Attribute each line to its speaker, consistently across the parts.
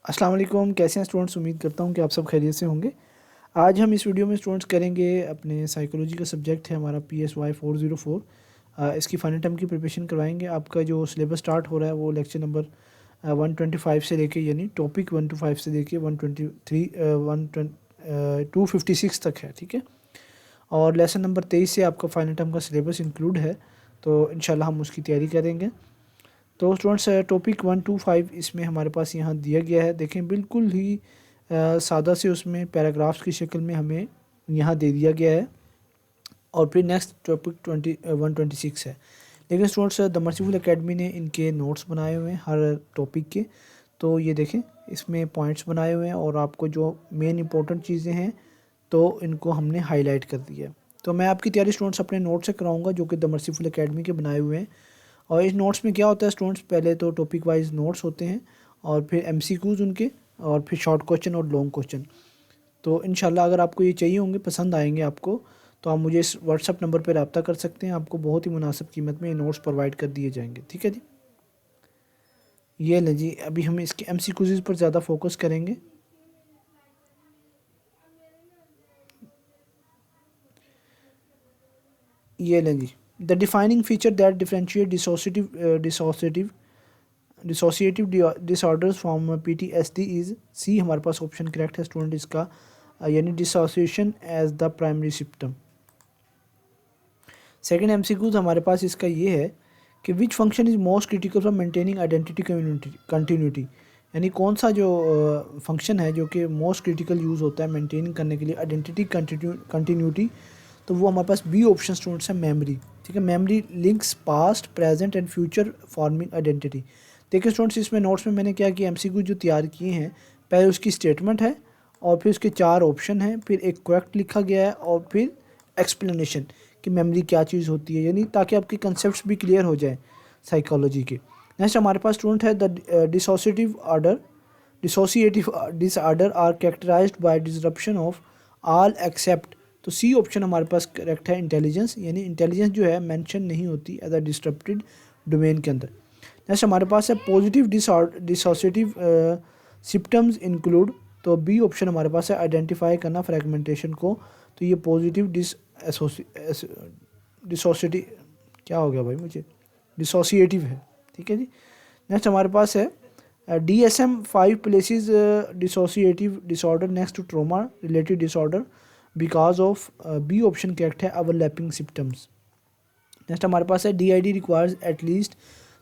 Speaker 1: अस्सलाम वालेकुम, कैसे हैं स्टूडेंट्स। उम्मीद करता हूँ कि आप सब खैरियत से होंगे। आज हम इस वीडियो में स्टूडेंट्स करेंगे अपने साइकोलॉजी का सब्जेक्ट है हमारा PSY 404। इसकी फाइनल टर्म की प्रिपरेशन करवाएंगे। आपका जो सिलेबस स्टार्ट हो रहा है वो लेक्चर नंबर 125 से लेके यानी टॉपिक 1 to 5 से लेके 123 256 तक है, ठीक है। और लेसन नंबर 23 से आपका फाइनल टर्म का सिलेबस इंक्लूड है, तो इंशाल्लाह हम उसकी तैयारी करेंगे। तो स्टूडेंट्स टॉपिक 1 to 5 इसमें हमारे पास यहाँ दिया गया है। देखें बिल्कुल ही सादा से उसमें पैराग्राफ्स की शक्ल में हमें यहाँ दे दिया गया है। और फिर नेक्स्ट टॉपिक 126 है। लेकिन स्टूडेंट्स द मर्सीफुल एकेडमी ने इनके नोट्स बनाए हुए हैं हर टॉपिक के। तो ये देखें इसमें पॉइंट्स बनाए हुए हैं और आपको जो मेन इंपॉर्टेंट चीज़ें हैं तो इनको हमने हाईलाइट कर दिया है। तो मैं आपकी तैयारी स्टूडेंट्स अपने नोट से कराऊंगा जो कि द मर्सीफुल एकेडमी के बनाए हुए हैं। और इस नोट्स में क्या होता है स्टूडेंट्स, पहले तो टॉपिक वाइज नोट्स होते हैं और फिर MCQs उनके, और फिर शॉर्ट क्वेश्चन और लॉन्ग क्वेश्चन। तो इंशाल्लाह अगर आपको ये चाहिए होंगे, पसंद आएंगे आपको, तो आप मुझे इस व्हाट्सअप नंबर पर रब्ता कर सकते हैं। आपको बहुत ही मुनासिब कीमत में ये नोट्स प्रोवाइड कर दिए जाएंगे, ठीक है जी। ये लें जी, अभी हम इसके MCQs पर ज़्यादा फोकस करेंगे। ये लें जी, the defining feature that differentiate dissociative disorders from PTSD is C. हमारे पास ऑप्शन करेक्ट है स्टूडेंट इसका, यानी dissociation as the primary symptom. Second MCQs हमारे पास इसका ये है कि which function is most critical for maintaining identity continuity, यानी कौन सा जो फंक्शन है जो कि मोस्ट क्रिटिकल यूज़ होता है मेंटेन करने के लिए आइडेंटिटी कंटिन्यूटी। तो वो हमारे पास बी ऑप्शन स्टूडेंट्स है, मेमोरी, ठीक है। Memory links past present and future forming identity. देखिए स्टूडेंट्स इसमें नोट्स में मैंने क्या किया, MCQ जो तैयार किए हैं, पहले उसकी स्टेटमेंट है और फिर उसके 4 ऑप्शन हैं, फिर एक करेक्ट लिखा गया है और फिर एक्सप्लेनेशन कि मेमोरी क्या चीज़ होती है, यानी ताकि आपके कंसेप्ट भी क्लियर हो जाए साइकोलॉजी के। नेक्स्ट हमारे पास स्टूडेंट है the dissociative disorder are characterized by disruption of all except. तो सी ऑप्शन हमारे पास करेक्ट है, इंटेलिजेंस, यानी इंटेलिजेंस जो है मेंशन नहीं होती एज अ डिस्टर्प्टेड डोमेन के अंदर। नेक्स्ट हमारे पास है पॉजिटिव डिसोसिएटिव सिम्टम्स इंक्लूड। तो बी ऑप्शन हमारे पास है, आइडेंटिफाई करना फ्रेगमेंटेशन को। तो ये पॉजिटिव डिसोसिएटिव क्या हो गया भाई मुझे, डिसोसिएटिव है, ठीक है जी। नेक्स्ट हमारे पास है DSM-5 places dissociative disorder next to trauma related disorder because of B option correct है, ओवरलैपिंग सिम्टम्स। नेक्स्ट हमारे पास है DID रिक्वायर्स एटलीस्ट।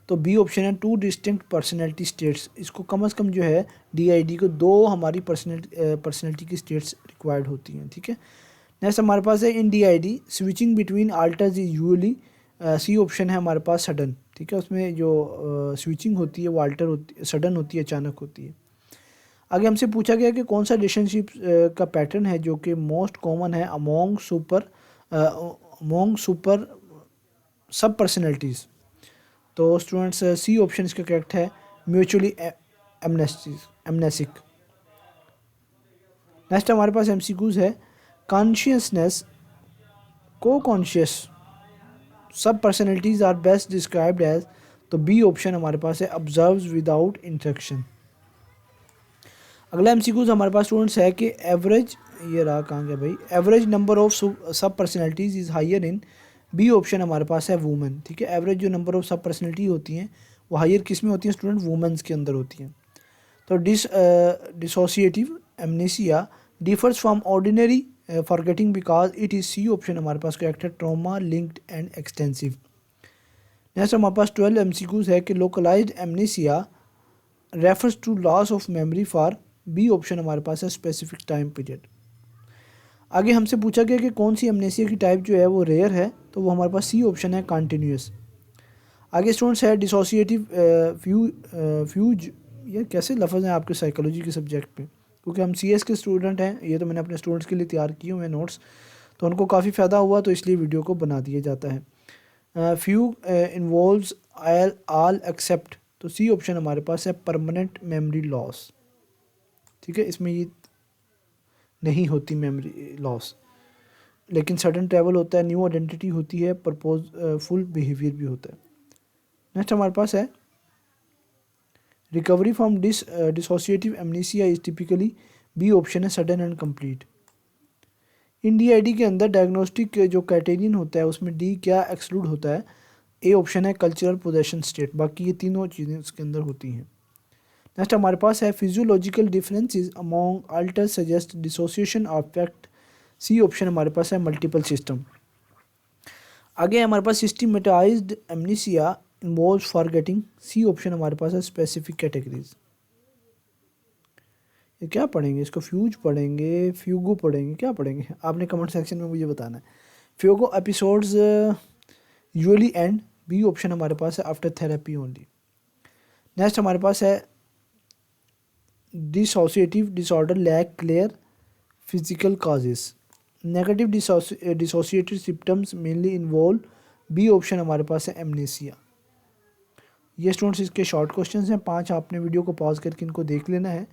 Speaker 1: तो बी ऑप्शन है, 2 डिस्टिंक्ट पर्सनैलिटी स्टेट्स। इसको कम से कम जो है DID को 2 हमारी पर्सनैलिटी की स्टेट्स रिक्वायर्ड होती हैं, ठीक है। नेक्स्ट हमारे पास है in DID switching between alters is usually, C option है हमारे पास, सडन, ठीक है। उसमें जो स्विचिंग होती है वो अल्टर होती, सडन होती है, अचानक होती है। आगे हमसे पूछा गया कि कौन सा रिलेशनशिप का पैटर्न है जो कि मोस्ट कॉमन है अमोंग सुपर सब पर्सनैलिटीज़। तो स्टूडेंट्स सी ऑप्शन इसका करेक्ट है, म्यूचुअली एमनेसिक। नेक्स्ट हमारे पास MCQs है, consciousness co conscious sub personalities are best described as. तो बी ऑप्शन हमारे पास है, ऑब्जर्व्स विदाउट इंस्ट्रक्शन। अगला MCQs हमारे पास स्टूडेंट्स है कि एवरेज, ये रहा कहाँ गया भाई, average number of sub personalities is higher in. B option हमारे पास है, वुमेन, ठीक है। एवरेज जो नंबर ऑफ सब पर्सनैलिटी होती हैं वो हायर किस में होती हैं स्टूडेंट, वुमेंस के अंदर होती हैं। तो dissociative amnesia differs from ordinary forgetting because it is, C option हमारे पास करेक्ट है, trauma linked and extensive. Next हमारे पास 12 MCQs है कि localized amnesia refers to loss of memory for. B option हमारे पास है, स्पेसिफिक टाइम पीरियड। आगे हमसे पूछा गया कि कौन सी एमनेसिया की टाइप जो है वो रेयर है, तो वो हमारे पास सी ऑप्शन है, कॉन्टीन्यूस। आगे स्टूडेंट्स है डिसोसिएटिव फ्यूज। ये कैसे लफ्ज़ हैं आपके साइकोलॉजी के सब्जेक्ट पे, क्योंकि हम CS के स्टूडेंट हैं, ये तो मैंने अपने स्टूडेंट्स के लिए तैयार किए हुए नोट्स, तो उनको काफ़ी फ़ायदा हुआ तो इसलिए वीडियो को बना दिया जाता है। Few involves all except. तो सी ऑप्शन हमारे पास है, परमानेंट मेमोरी लॉस, ठीक है। इसमें ये नहीं होती मेमोरी लॉस, लेकिन सडन ट्रैवल होता है, न्यू आइडेंटिटी होती है, फुल बिहेवियर भी होता है। नेक्स्ट हमारे पास है recovery from dissociative amnesia is typically, B option है sudden and complete. In DID के अंदर डायग्नोस्टिक जो क्राइटेरियन होता है उसमें डी क्या एक्सक्लूड होता है, ए ऑप्शन है कल्चरल पोजेशन स्टेट, बाकी ये तीनों चीज़ें उसके अंदर होती हैं। नेक्स्ट हमारे पास है physiological differences among alter suggest dissociation affect, C option हमारे पास है मल्टीपल सिस्टम। आगे हमारे पास systematized amnesia involves forgetting, C option हमारे पास है स्पेसिफिक कैटेगरीज। ये क्या पढ़ेंगे, इसको फ्यूज पढ़ेंगे, फ्यूगो पढ़ेंगे, क्या पढ़ेंगे आपने कमेंट सेक्शन में मुझे बताना है। Fugue episodes usually end, B option हमारे पास है आफ्टर थेरेपी ओनली। नेक्स्ट हमारे पास है dissociative disorder lack clear physical causes, negative dissociative symptoms mainly involve, B option हमारे पास है एमनेसिया। ये स्टूडेंट्स इसके शॉर्ट क्वेश्चंस हैं 5, आपने वीडियो को पॉज करके इनको देख लेना है।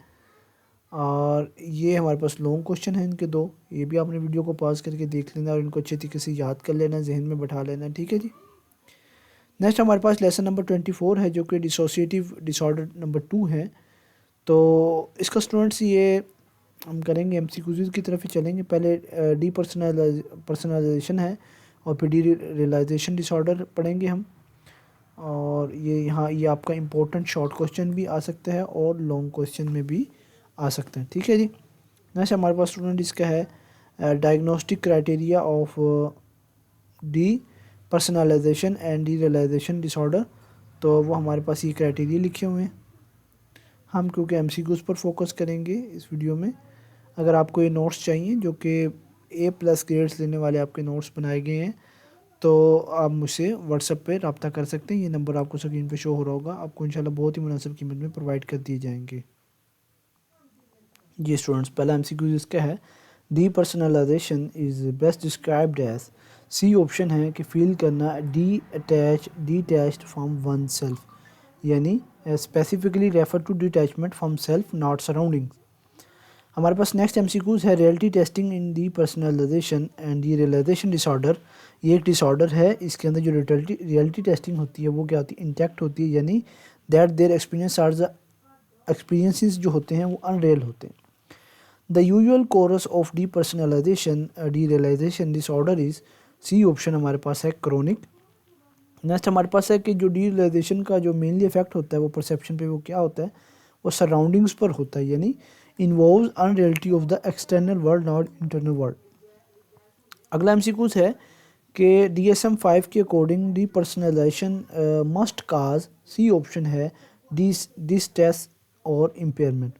Speaker 1: और ये हमारे पास लॉन्ग क्वेश्चन है इनके 2, ये भी आपने वीडियो को पॉज करके देख लेना और इनको अच्छे तरीके से याद कर लेना, जहन में बैठा लेना, ठीक है जी। नेक्स्ट हमारे पास लेसन नंबर 24 है जो कि डिसोसिएटिव डिसऑर्डर नंबर 2 है। तो इसका स्टूडेंट्स ये हम करेंगे MCQs की तरफ ही चलेंगे। पहले डी पर्सनलाइजेशन है और फिर डी रियलाइजेशन डिसऑर्डर पढ़ेंगे हम। और ये यहाँ ये आपका इम्पोर्टेंट शॉर्ट क्वेश्चन भी आ सकता है और लॉन्ग क्वेश्चन में भी आ सकते हैं, ठीक है जी। नेक्स्ट हमारे पास स्टूडेंट इसका है diagnostic criteria of depersonalization and derealization disorder, तो वो हमारे पास ये क्राइटेरिया लिखे हुए हैं। हम क्योंकि MCQs पर फोकस करेंगे इस वीडियो में। अगर आपको ये नोट्स चाहिए जो कि A+ ग्रेड्स लेने वाले आपके नोट्स बनाए गए हैं, तो आप मुझसे व्हाट्सएप पे रब्ता कर सकते हैं। ये नंबर आपको स्क्रीन पे शो हो रहा होगा, आपको इंशाल्लाह बहुत ही मुनासिब कीमत में प्रोवाइड कर दिए जाएंगे। जी स्टूडेंट्स, पहला MCQ इसका है depersonalization is best described as, C option है कि फील करना डिटैच्ड फ्रॉम वन सेल्फ, यानी specifically refer to detachment from self not surroundings. हमारे पास नेक्स्ट MCQs है reality testing in depersonalization and derealization disorder. ये एक disorder है, इसके अंदर जो रियलिटी टेस्टिंग होती है वो क्या होती है, इंटैक्ट होती है, यानी दैट देयर एक्सपीरियंसेस जो होते हैं वो अनरियल होते हैं। The usual course of depersonalization derealization disorder is, C option हमारे पास है क्रोनिक। नेक्स्ट हमारे पास है कि जो डी रियलाइजेशन का जो मेनली इफेक्ट होता है वो परसेप्शन पे वो क्या होता है, वो सराउंडिंग्स पर होता है, यानी involves unreality of the external world not internal world. अगला MCQs है कि DSM-5 के अकॉर्डिंग डी पर्सनलाइजेशन मस्ट काज, सी ऑप्शन है डिस्ट्रेस और इम्पेयरमेंट।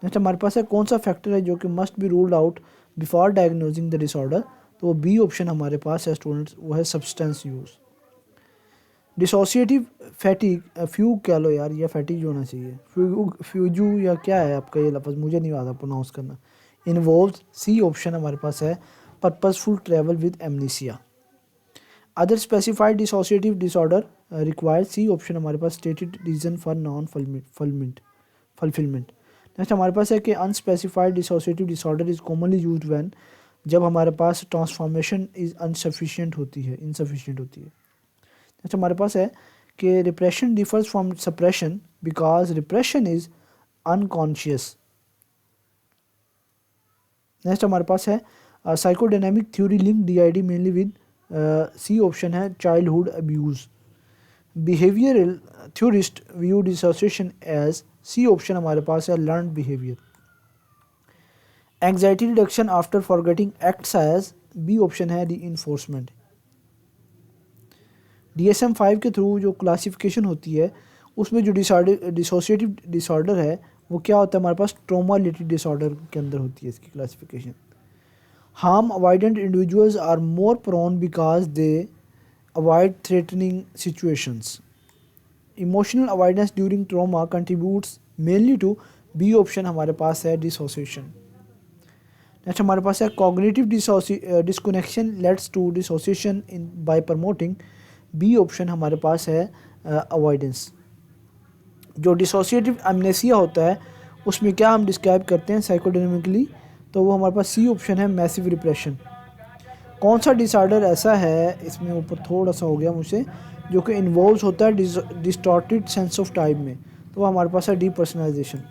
Speaker 1: नेक्स्ट हमारे पास है कौन सा फैक्टर है जो कि must be ruled out before diagnosing the disorder, तो वो बी ऑप्शन हमारे पास है स्टूडेंट्स, वो है सब्सटेंस यूज़। डिसोसिएटिव फैटिग, फ्यूग कह लो यार, या फैटिग होना चाहिए, फ्यूजू या क्या है आपका ये लफ्ज़, मुझे नहीं आता प्रोनाउंस करना, इन्वॉल्व्स, सी ऑप्शन हमारे पास है purposeful travel with amnesia. Other specified dissociative disorder required, C option हमारे पास stated reason for non fulfilment. Next हमारे पास है कि unspecified dissociative disorder is commonly used when, जब हमारे पास ट्रांसफॉर्मेशन इज इनसफिशिएंट होती है। नेक्स्ट हमारे पास है कि repression differs from suppression because repression is unconscious. Next हमारे पास है psychodynamic theory link DID mainly with, C option है childhood abuse. Behavioural theorist view dissociation as, C option हमारे पास है learn behaviour. Anxiety reduction after forgetting acts as, B option है reinforcement. DSM-5 के through जो क्लासिफिकेशन होती है उसमें जो डिसोसिएटिव डिसऑर्डर है वो क्या होता है, हमारे पास ट्रॉमा रिलेटेड डिसऑर्डर के अंदर होती है इसकी classification. Harm avoidant individuals are more prone because they avoid threatening situations. Emotional avoidance during trauma contributes mainly to, B option हमारे पास है डिसोसिएशन। नेक्स्ट हमारे पास है cognitive disconnection leads to dissociation in by promoting, B option हमारे पास है avoidance. जो डिसोसिएटिव एमनेसिया होता है उसमें क्या हम डिस्क्राइब करते हैं साइकोडायनामिकली, तो वो हमारे पास सी ऑप्शन है मैसिव रिप्रेशन। कौन सा डिसऑर्डर ऐसा है, इसमें ऊपर थोड़ा सा हो गया मुझसे, जो कि इन्वॉल्व होता है डिस्टॉर्टेड सेंस ऑफ टाइम में, तो वो हमारे पास है depersonalisation.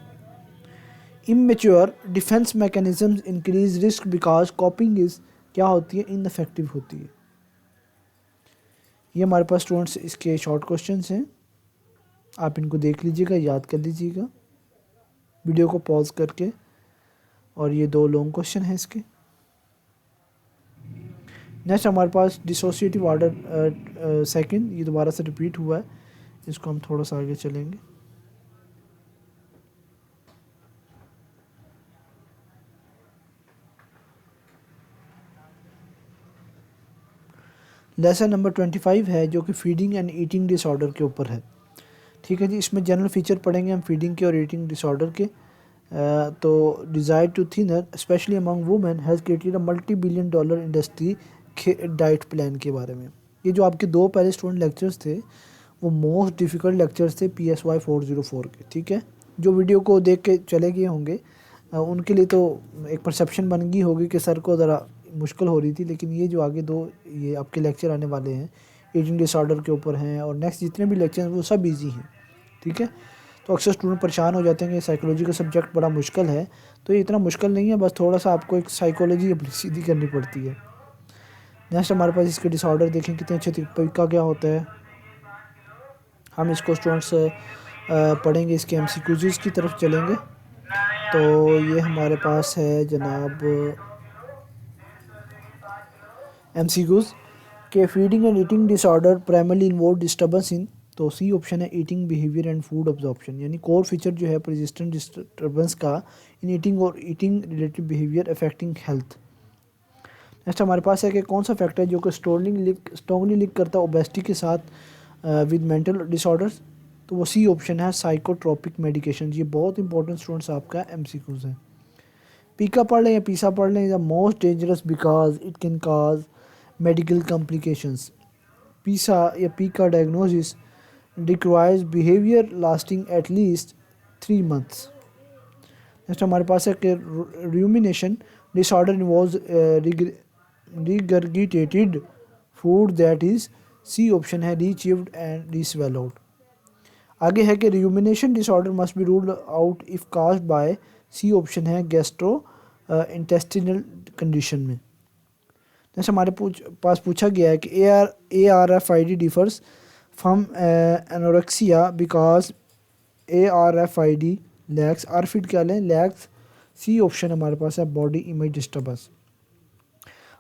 Speaker 1: Immature defence mechanisms increase risk because कॉपिंग is क्या होती है, इनफेक्टिव होती है। ये हमारे पास स्टूडेंट्स इसके शॉर्ट क्वेश्चंस हैं, आप इनको देख लीजिएगा, याद कर लीजिएगा वीडियो को पॉज करके। और ये 2 लॉन्ग क्वेश्चन हैं इसके। नेक्स्ट हमारे पास डिसोसिएटिव ऑर्डर सेकंड, ये दोबारा से रिपीट हुआ है, इसको हम थोड़ा सा आगे चलेंगे। लेसन नंबर 25 है जो कि फीडिंग एंड ईटिंग डिसऑर्डर के ऊपर है। ठीक है जी, इसमें जनरल फीचर पढ़ेंगे हम फीडिंग के और ईटिंग डिसऑर्डर के। तो desire to thinner especially among women has created a multi billion dollar industry diet plan के बारे में। ये जो आपके 2 पहले स्टूडेंट लेक्चर्स थे वो मोस्ट डिफ़िकल्ट लेक्चर्स थे PSY 404 के। ठीक है, जो वीडियो को देख के चले गए होंगे उनके लिए तो एक परसेप्शन बन गई होगी कि सर को ज़रा मुश्किल हो रही थी, लेकिन ये जो आगे 2 ये आपके लेक्चर आने वाले हैं ईटिंग डिसऑर्डर के ऊपर हैं और नेक्स्ट जितने भी लेक्चर हैं वो सब ईजी हैं। ठीक है, तो अक्सर स्टूडेंट परेशान हो जाते हैं कि साइकोलॉजी का सब्जेक्ट बड़ा मुश्किल है, तो ये इतना मुश्किल नहीं है, बस थोड़ा सा आपको एक साइकोलॉजी अपनी सीधी करनी पड़ती है। नेक्स्ट हमारे पास इसके डिसऑर्डर देखें कितने अच्छे तरीका क्या होता है, हम इसको स्टूडेंट्स पढ़ेंगे, इसके MCQs की तरफ चलेंगे। तो ये हमारे पास है जनाब MCQs के feeding and eating disorder primarily involve disturbance in, तो सी ऑप्शन है eating behaviour and food absorption, यानी कोर फीचर जो है परसिस्टेंट डिस्टर्बेंस का इन ईटिंग और eating related behaviour affecting health. Next हमारे पास है कि कौन सा फैक्टर है जो कि स्ट्रॉन्गली लिंक करता है ओबेसिटी के साथ विद मेंटल डिसऑर्डर्स, तो वो सी ऑप्शन है साइकोट्रोपिक मेडिकेशन। ये बहुत इंपॉर्टेंट स्टूडेंट्स आपका MCQs है। पीका पढ़ लें या पीसा पढ़ लें, the most dangerous because it can cause medical complications. Pica or pica diagnosis requires behaviour lasting at least 3 months। Next हमारे पास है कि rumination disorder involves regurgitated food that is, C option है रीचीव्ड एंड रीस्वेलोड। आगे है कि rumination disorder must be ruled out if caused by, C option है gastrointestinal condition में। जैसे हमारे पास पूछा गया है कि ARFID differs from anorexia because ARFID lacks, ARFID क्या लें, लैक्स, सी ऑप्शन हमारे पास है body image disturbance.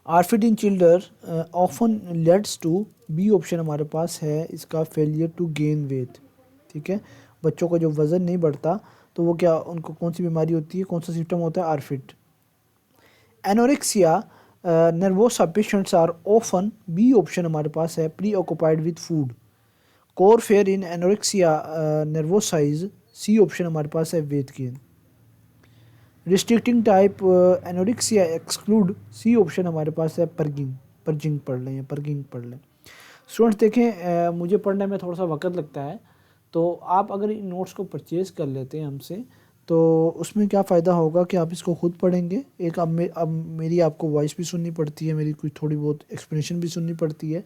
Speaker 1: ARFID in children often leads to, B option हमारे पास है इसका फेलियर टू गेन वेट। ठीक है, बच्चों का जो वज़न नहीं बढ़ता तो वो क्या, उनको कौन सी बीमारी होती है, कौन सा सिस्टम होता है, ARFID. Anorexia nervosa patients are often, B option हमारे पास है preoccupied with food. Core fear in anorexia nervosa is, C option हमारे पास है weight gain. Restricting type anorexia exclude, C option हमारे पास है पर्जिंग पढ़ लें या पर्गिंग पढ़ लें। स्टूडेंट्स देखें मुझे पढ़ने में थोड़ा सा वक्त लगता है, तो आप अगर इन नोट्स को परचेज़ कर लेते हैं हमसे तो उसमें क्या फ़ायदा होगा कि आप इसको खुद पढ़ेंगे। एक अब मेरी आपको वॉइस भी सुननी पड़ती है, मेरी कुछ थोड़ी बहुत एक्सप्लेनेशन भी सुननी पड़ती है,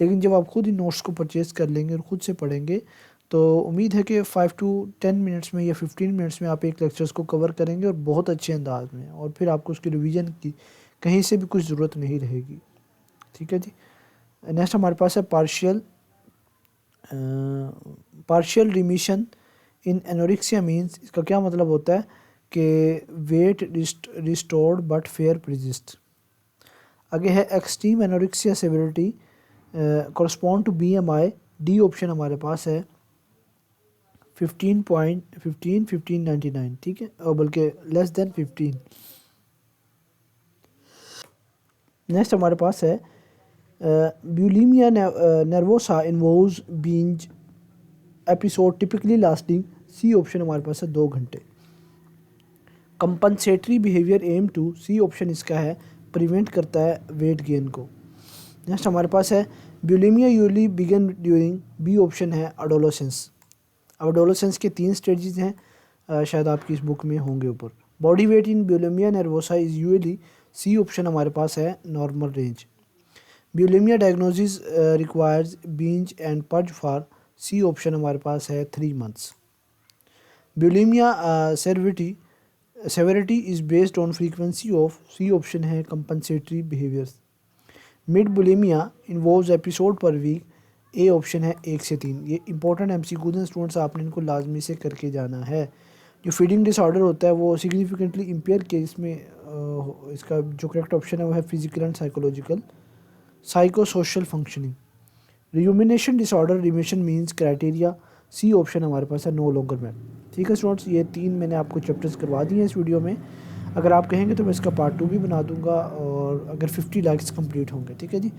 Speaker 1: लेकिन जब आप खुद इन नोट्स को परचेज़ कर लेंगे और ख़ुद से पढ़ेंगे तो उम्मीद है कि 5 to 10 मिनट्स में या 15 मिनट्स में आप एक लेक्चर्स को कवर करेंगे और बहुत अच्छे अंदाज में, और फिर आपको उसकी रिवीजन की कहीं से भी कुछ ज़रूरत नहीं रहेगी। ठीक है जी। नेक्स्ट हमारे पास है partial remission in anorexia means, इसका क्या मतलब होता है कि weight restored but fear persist. आगे है extreme anorexia severity correspond to BMI, D option हमारे पास है 15.15 ठीक है, और बल्कि लेस देन 15। नेक्स्ट हमारे पास है bulimia nervosa involves binge episode typically lasting, C option हमारे पास है 2 घंटे। Compensatory behaviour aim to, C option इसका है प्रिवेंट करता है वेट गेन को। नेक्स्ट हमारे पास है bulimia usually begin during, B option है एडोलेसेंस। एडोलेसेंस के 3 स्टेजेस हैं, शायद आपकी इस बुक में होंगे ऊपर। Body weight in bulimia nervosa is usually, C option हमारे पास है normal range. Bulimia diagnosis requires binge and purge for, C option हमारे पास है 3 months। Bulimia severity is based on frequency of, C option है compensatory behaviours. Mild bulimia involves episode per week, A option है 1 से 3। ये important MCQs हैं students, आपने इनको लाजमी से करके जाना है। जो फीडिंग डिसऑर्डर होता है वो सिग्निफिकेंटली इम्पेयर केस में इसका जो करेक्ट ऑप्शन है वो है physical and psychological psycho social functioning. Rumination disorder remission means criteria, C option हमारे पास है नो लॉन्गर मैन। ठीक है स्टूडेंट्स, ये 3 मैंने आपको चैप्टर्स करवा दिए हैं इस वीडियो में। अगर आप कहेंगे तो मैं इसका पार्ट 2 भी बना दूंगा, और अगर 50 लाइक्स कंप्लीट होंगे। ठीक है जी।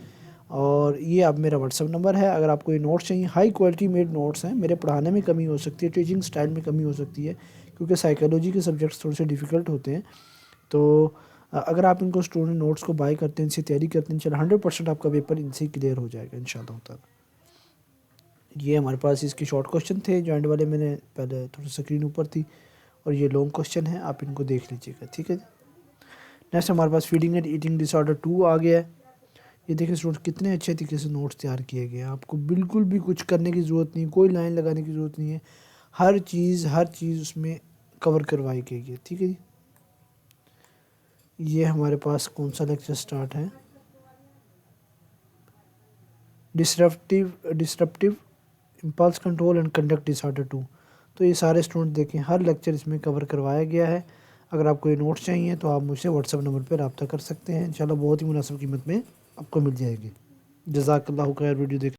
Speaker 1: और ये अब मेरा व्हाट्सअप नंबर है, अगर आपको ये नोट्स चाहिए, हाई क्वालिटी मेड नोट्स हैं। मेरे पढ़ाने में कमी हो सकती है, टीचिंग स्टाइल में कमी हो सकती है, क्योंकि साइकोलॉजी के सब्जेक्ट्स थोड़े से डिफ़िकल्ट होते हैं। तो अगर आप इनको स्टूडेंट नोट्स को बाय करते हैं, इनसे तैयारी करते हैं, चलो 100% आपका पेपर इनसे ही क्लियर हो जाएगा इंशाल्लाह ताला। ये हमारे पास इसके शॉर्ट क्वेश्चन थे, जो एंड वाले मैंने पहले थोड़ी स्क्रीन ऊपर थी, और ये लॉन्ग क्वेश्चन है, आप इनको देख लीजिएगा। ठीक है जी। नेक्स्ट हमारे पास फीडिंग एंड ईटिंग डिसऑर्डर 2 आ गया है। ये देखिए स्टूडेंट कितने अच्छे तरीके से नोट्स तैयार किए गए हैं, आपको बिल्कुल भी कुछ करने की ज़रूरत नहीं, कोई लाइन लगाने की ज़रूरत नहीं है, हर चीज़ उसमें कवर करवाई गई है। ठीक है जी। ये हमारे पास कौन सा लेक्चर स्टार्ट है, disruptive impulse control and conduct disorder 2। तो ये सारे स्टूडेंट देखें, हर लेक्चर इसमें कवर करवाया गया है। अगर आपको ये नोट्स चाहिए तो आप मुझसे व्हाट्सअप नंबर पर रब्ता कर सकते हैं, इंशाल्लाह बहुत ही मुनासिब कीमत में आपको मिल जाएगी। जज़ाकल्लाहु खैर वीडियो देख